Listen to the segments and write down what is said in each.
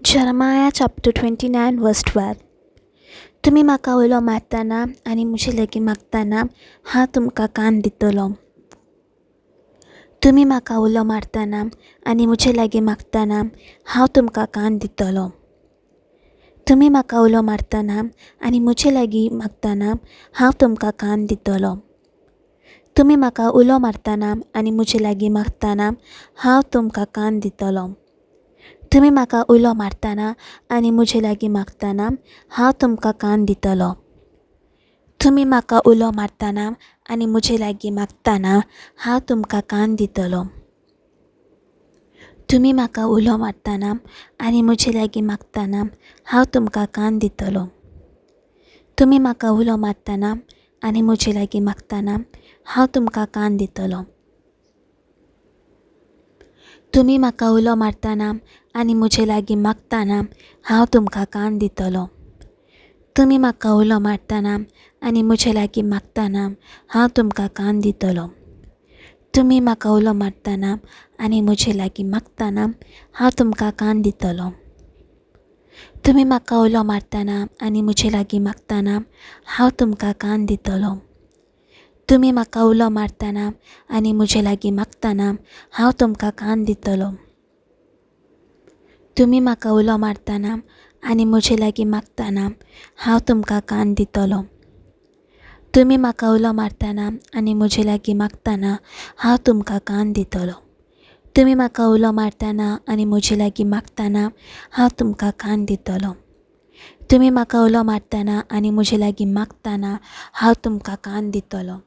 Jeremiah chapter 29 verse 12. तुम्ही म्हाका उलो मारतना आनी म्हजे लागीं मागतना हांव तुमकां कान दितलो. तुम्ही म्हाका उलो मारतना आनी म्हजे लागीं मागतना हांव तुमकां कान दितलो. तुम्ही म्हाका उलो मारतना आनी म्हजे लागीं मागतना हांव तुमकां कान दितलो. तुम्ही म्हाका उलो मारतना आनी म्हजे लागीं मागतना हांव तुमकां कान दितलो. तुम्ही म्हाका उलो मारतना आनी म्हजे लागीं मागतना हांव तुमकां कान दितलो. तुम्ही म्हाका उलो मारतना आनी म्हजे लागीं मागतना हांव तुमकां कान दितलो. तुम्ही म्हाका उलो मारतना आनी म्हजे लागीं मागतना हांव तुमकां कान दितलो. तुम्ही म्हाका उलो मारतना आनी म्हजे लागीं मागतना हांव तुमकां कान दितलो. तुम्ही म्हाका उलो मारतना आनी म्हजे लागीं मागतना हांव तुमकां कान दितलो. तुम्ही म्हाका उलो मारतना आनी म्हजे लागीं मागतना हांव तुमकां कान दितलो. तुम्ही म्हाका उलो मारतना आनी म्हजे लागीं मागतना हांव तुमकां कान दितलो. तुम्ही म्हाका उलो मारतना आनी म्हजे लागीं मागतना हांव तुमकां कान दितलो. तुम्ही म्हाका उलो मारतना आनी म्हजे लागीं मागतना हांव तुमकां कान दितलो. तुम्ही म्हाका उलो मारतना आनी म्हजे लागीं मागतना हांव तुमकां कान दितलो. तुम्ही म्हाका उलो मारतना आनी म्हजे लागीं मागतना हांव तुमकां कान दितलो. तुम्ही म्हाका उलो मारतना आनी म्हजे लागीं मागतना हांव तुमकां कान दितलो. तुम्ही म्हाका उलो मारतना आनी म्हजे लागीं मागतना हांव तुमकां कान दितलो.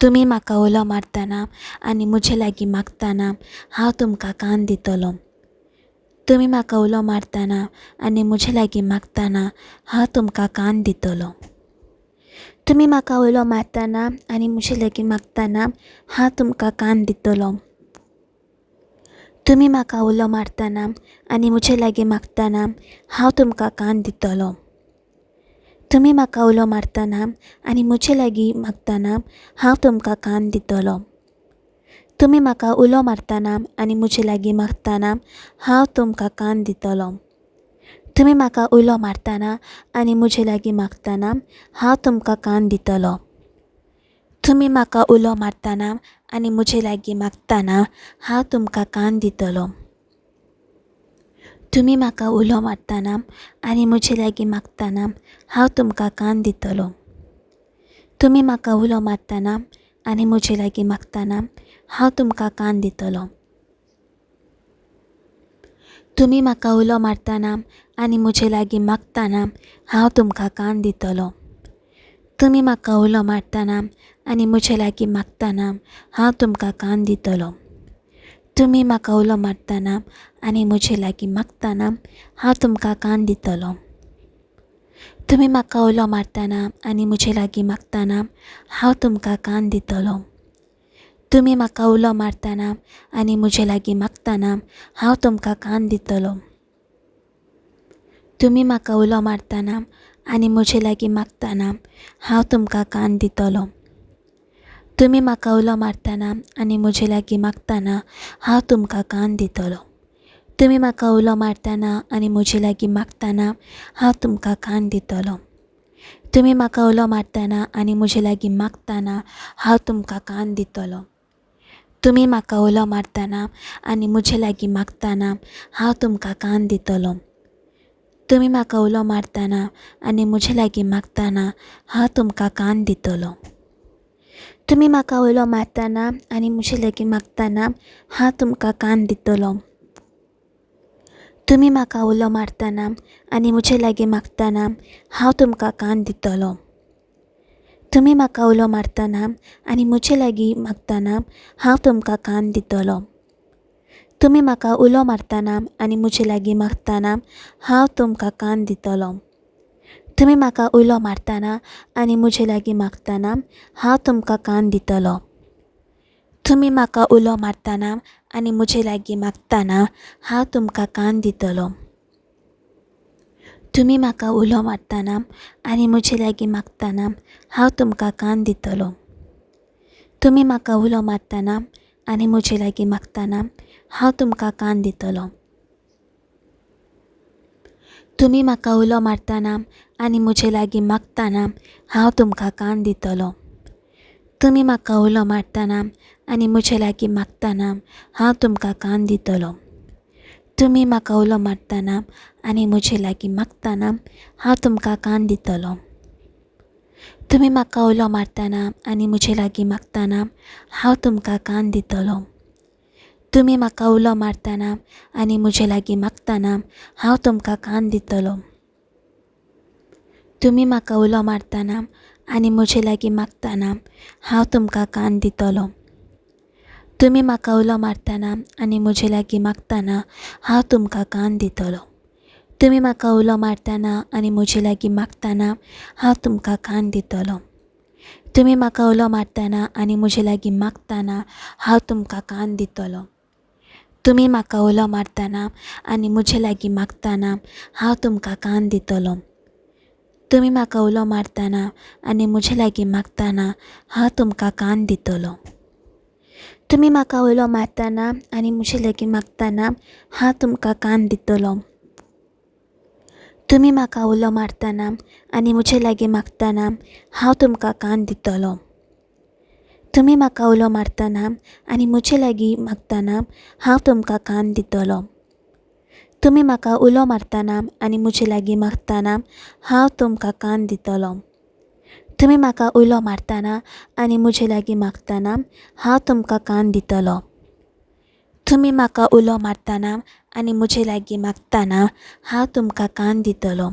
तुम्ही म्हाका उलो मारतना आनी म्हजे लागीं मागतना हांव तुमकां कान दितलो. तुम्ही म्हाका उलो मारतना आनी म्हजे लागीं मागतना हांव तुमकां कान दितलो. तुम्ही म्हाका उलो मारतना आनी म्हजे लागीं मागतना हांव तुमकां कान दितलो. तुम्ही म्हाका उलो मारतना आनी म्हजे लागीं मागतना हांव तुमकां कान दितलो. तुम्ही म्हाका उलो मारतना आनी म्हजे लागीं मागतना हांव तुमकां कान दितलो. तुम्ही म्हाका उलो मारतना आनी म्हजे लागीं मागतना हांव तुमकां कान दितलो. तुम्ही म्हाका उलो मारतना आनी म्हजे लागीं मागतना हांव तुमकां कान दितलो. तुम्ही म्हाका उलो मारतना आनी म्हजे लागीं मागतना हांव तुमकां कान दितलो. तुम्ही म्हाका उलो मारतना आनी म्हजे लागीं मागतना हांव तुमकां कान दितलो. तुम्ही म्हाका उलो मारतना आनी म्हजे लागीं मागतना हांव तुमकां कान दितलो. तुम्ही म्हाका उलो मारतना आनी म्हजे लागीं मागतना हांव तुमकां कान दितलो. तुम्ही म्हाका उलो मारतना आनी म्हजे लागीं मागतना हांव तुमकां कान दितलो. तुम्ही म्हाका उलो मारतना आनी म्हजे लागीं मागतना हांव तुमकां कान दितलो. तुम्ही म्हाका उलो मारतना आनी म्हजे लागीं मागतना हांव तुमकां कान दितलो. तुम्ही म्हाका उलो मारतना आनी म्हजे लागीं मागतना हांव तुमकां कान दितलो. तुम्ही म्हाका उलो मारतना आनी म्हजे लागीं मागतना हांव तुमकां कान दितलो. तुम्ही म्हाका उलो मारतना आनी म्हजे लागीं मागतना हांव तुमकां कान दितलो. तुम्ही म्हाका उलो मारतना आनी म्हजे लागीं मागतना हांव तुमकां कान दितलो. तुम्ही म्हाका उलो मारतना आनी म्हजे लागीं मागतना हांव तुमकां कान दितलो. तुम्ही म्हाका उलो मारतना आनी म्हजे लागीं मागतना हांव तुमकां कान दितलो. तुम्ही म्हाका उलो मारतना आनी म्हजे लागीं मागतना हांव तुमकां कान दितलो. तुम्ही म्हाका उलो मारतना आनी म्हजे लागीं मागतना हांव तुमकां कान दितलो. तुम्ही म्हाका उलो मारतना आनी म्हजे लागीं मागतना हांव तुमकां कान दितलो. तुम्ही म्हाका उलो मारतना आनी म्हजे लागीं मागतना हांव तुमकां कान दितलो. तुम्ही म्हाका उलो मारतना आनी म्हजे लागीं मागतना हांव तुमकां कान दितलो. तुम्ही म्हाका उलो मारतना आनी म्हजे लागीं मागतना हांव तुमकां कान दितलो. तुम्ही म्हाका उलो मारतना आनी म्हजे लागीं मागतना हांव तुमकां कान दितलो. तुम्ही म्हाका उलो मारतना आनी म्हजे लागीं मागतना हांव तुमकां कान दितलो. तुम्ही म्हाका उलो मारतना आनी म्हजे लागीं मागतना हांव तुमकां कान दितलो. तुम्ही म्हाका उलो मारतना आनी म्हजे लागीं मागतना हांव तुमकां कान दितलो. तुम्ही म्हाका उलो मारतना आनी म्हजे लागीं मागतना हांव तुमकां कान दितलो. तुम्ही म्हाका उलो मारतना आनी म्हजे लागीं मागतना हांव तुमकां कान दितलो. तुम्ही म्हाका उलो मारतना आनी म्हजे लागीं मागतना हांव तुमकां कान दितलो. तुम्ही म्हाका उलो मारतना आनी म्हजे लागीं मागतना हांव तुमकां कान दितलो. तुम्ही म्हाका उलो मारतना आनी म्हजे लागीं मागतना हांव तुमकां कान दितलो. तुम्ही म्हाका उलो मारतना आनी म्हजे लागीं मागतना हांव तुमकां कान दितलो. तुम्ही म्हाका उलो मारतना आनी म्हजे लागीं मागतना हांव तुमकां कान दितलो. तुम्ही म्हाका उलो मारतना आनी म्हजे लागीं मागतना हांव तुमकां कान दितलो. तुम्ही म्हाका उलो मारतना आनी म्हजे लागीं मागतना हांव तुमकां कान दितलो. तुम्ही म्हाका उलो मारतना आनी म्हजे लागीं मागतना हांव तुमकां कान दितलो. तुम्ही म्हाका उलो मारतना आनी म्हजे लागीं मागतना हांव तुमकां कान दितलो. तुम्ही म्हाका उलो मारतना आनी म्हजे लागीं मागतना हांव तुमकां कान दितलो. तुम्ही म्हाका उलो मारतना आनी म्हजे लागीं मागतना हांव तुमकां कान दितलो. तुम्ही म्हाका उलो मारतना आनी म्हजे लागीं मागतना हांव तुमकां कान दितलो. तुम्ही म्हाका उलो मारतना आनी म्हजे लागीं मागतना हांव तुमकां कान दितलो. तुम्ही म्हाका उलो मारतना आनी म्हजे लागीं मागतना हांव तुमकां कान दितलो.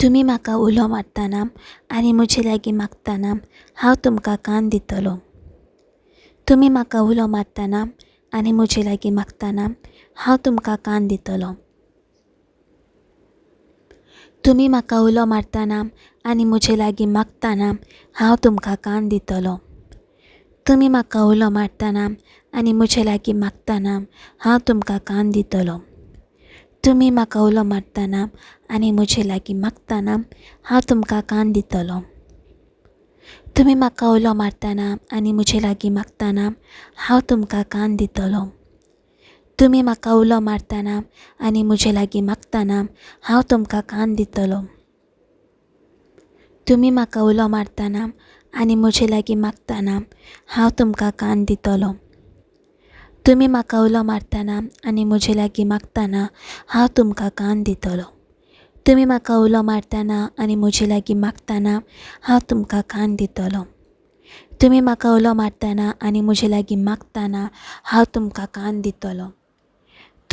तुम्ही म्हाका उलो मारतना आनी म्हजे लागीं मागतना हांव तुमकां कान दितलो. तुम्ही म्हाका उलो मारतना आनी म्हजे लागीं मागतना हांव तुमकां कान दितलो. तुम्ही म्हाका उलो मारतना आनी म्हजे लागीं मागतना हांव तुमकां कान दितलो. तुम्ही म्हाका उलो मारतना आनी म्हजे लागीं मागतना हांव तुमकां कान दितलो. तुम्ही म्हाका उलो मारतना आनी म्हजे लागीं मागतना हांव तुमकां कान दितलो. तुम्ही म्हाका उलो मारतना आनी म्हजे लागीं मागतना हांव तुमकां कान दितलो. तुम्ही म्हाका उलो मारतना आनी म्हजे लागीं मागतना हांव तुमकां कान दितलो. तुम्ही म्हाका उलो मारतना आनी म्हजे लागीं मागतना हांव तुमकां कान दितलो. तुम्ही म्हाका उलो मारतना आनी म्हजे लागीं मागतना हांव तुमकां कान दितलो. तुम्ही म्हाका उलो मारतना आनी म्हजे लागीं मागतना हांव तुमकां कान दितलो. तुम्ही म्हाका उलो मारतना आनी म्हजे लागीं मागतना हांव तुमकां कान दितलो.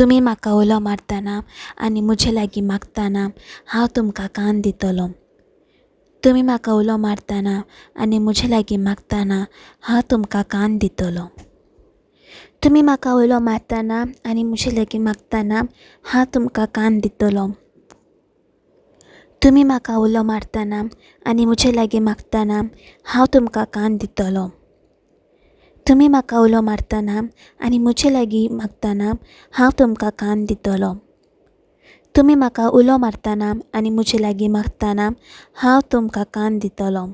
तुम्ही म्हाका उलो मारतना आनी म्हजे लागीं मागतना हांव तुमकां कान दितलो. तुम्ही म्हाका उलो मारतना आनी म्हजे लागीं मागतना हांव तुमकां कान दितलो. तुम्ही म्हाका उलो मारतना आनी म्हजे लागीं मागतना हांव तुमकां कान दितलो. तुम्ही म्हाका उलो मारतना आनी म्हजे लागीं मागतना हांव तुमकां कान दितलो. तुम्ही म्हाका उलो मारतना आनी म्हजे लागीं मागतना हांव तुमकां कान दितलो. तुम्ही म्हाका उलो मारतना आनी म्हजे लागीं मागतना हांव तुमकां कान दितलो. तुम्ही म्हाका उलो मारतना आनी म्हजे लागीं मागतना हांव तुमकां कान दितलो.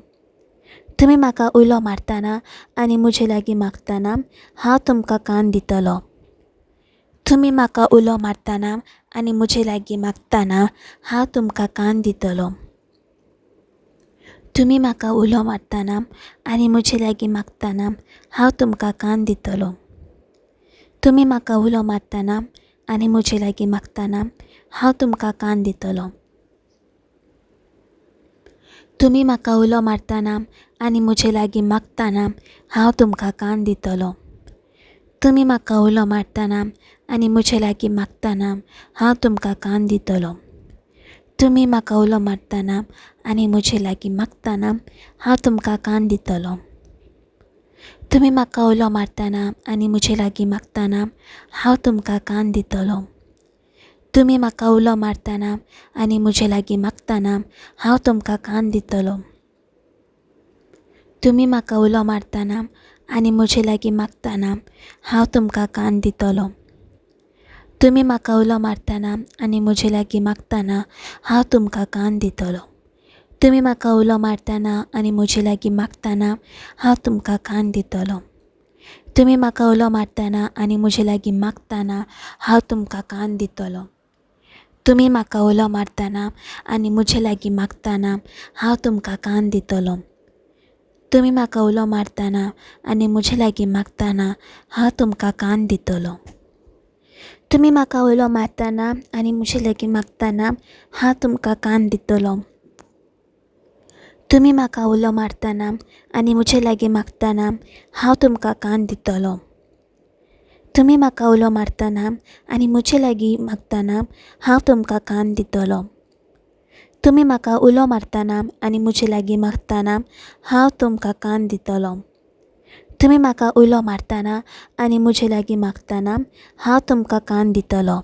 तुम्ही म्हाका उलो मारतना आनी म्हजे लागीं मागतना हांव तुमकां कान दितलो. तुम्ही म्हाका उलो मारतना आनी म्हजे लागीं मागतना हांव तुमकां कान दितलो. तुम्ही म्हाका उलो मारतना आनी म्हजे लागीं मागतना हांव तुमकां कान दितलो. तुम्ही म्हाका उलो मारतना आनी म्हजे लागीं मागतना हांव तुमकां कान दितलो. तुम्ही म्हाका उलो मारतना आनी म्हजे लागीं मागतना हांव तुमकां कान दितलो. तुम्ही म्हाका उलो मारतना आनी म्हजे लागीं मागतना हांव तुमकां कान दितलो. तुम्ही म्हाका उलो मारतना आनी म्हजे लागीं मागतना हांव तुमकां कान दितलो. तुम्ही म्हाका उलो मारतना आनी म्हजे लागीं मागतना हांव तुमकां कान दितलो. तुम्ही म्हाका उलो मारतना आनी म्हजे लागीं मागतना हांव तुमकां कान दितलो. तुम्ही म्हाका उलो मारतना आनी म्हजे लागीं मागतना हांव तुमकां कान दितलो. तुम्ही म्हाका उलो मारतना आनी म्हजे लागीं मागतना हांव तुमकां कान दितलो. तुम्ही म्हाका उलो मारतना आनी म्हजे लागीं मागतना हांव तुमकां कान दितलो. तुमी म्हाका उलो मारतना आनी म्हजे लागीं मागतना हांव तुमकां कान दितलो. तुमी म्हाका उलो मारतना आनी म्हजे लागीं मागतना हांव तुमकां कान दितलो. तुमी म्हाका उलो मारतना आनी म्हजे लागीं मागतना हांव तुमकां कान दितलो. तुमी म्हाका उलो मारतना आनी म्हजे लागीं मागतना हांव तुमकां कान दितलो. तुमी म्हाका उलो मारतना आनी म्हजे लागीं मागतना हांव तुमकां कान दितलो. तुमी म्हाका उलो मारतना आनी म्हजे लागीं मागतना हांव तुमकां कान दितलो. तुमी म्हाका उलो मारतना आनी म्हजे लागीं मागतना हांव तुमकां कान दितलो.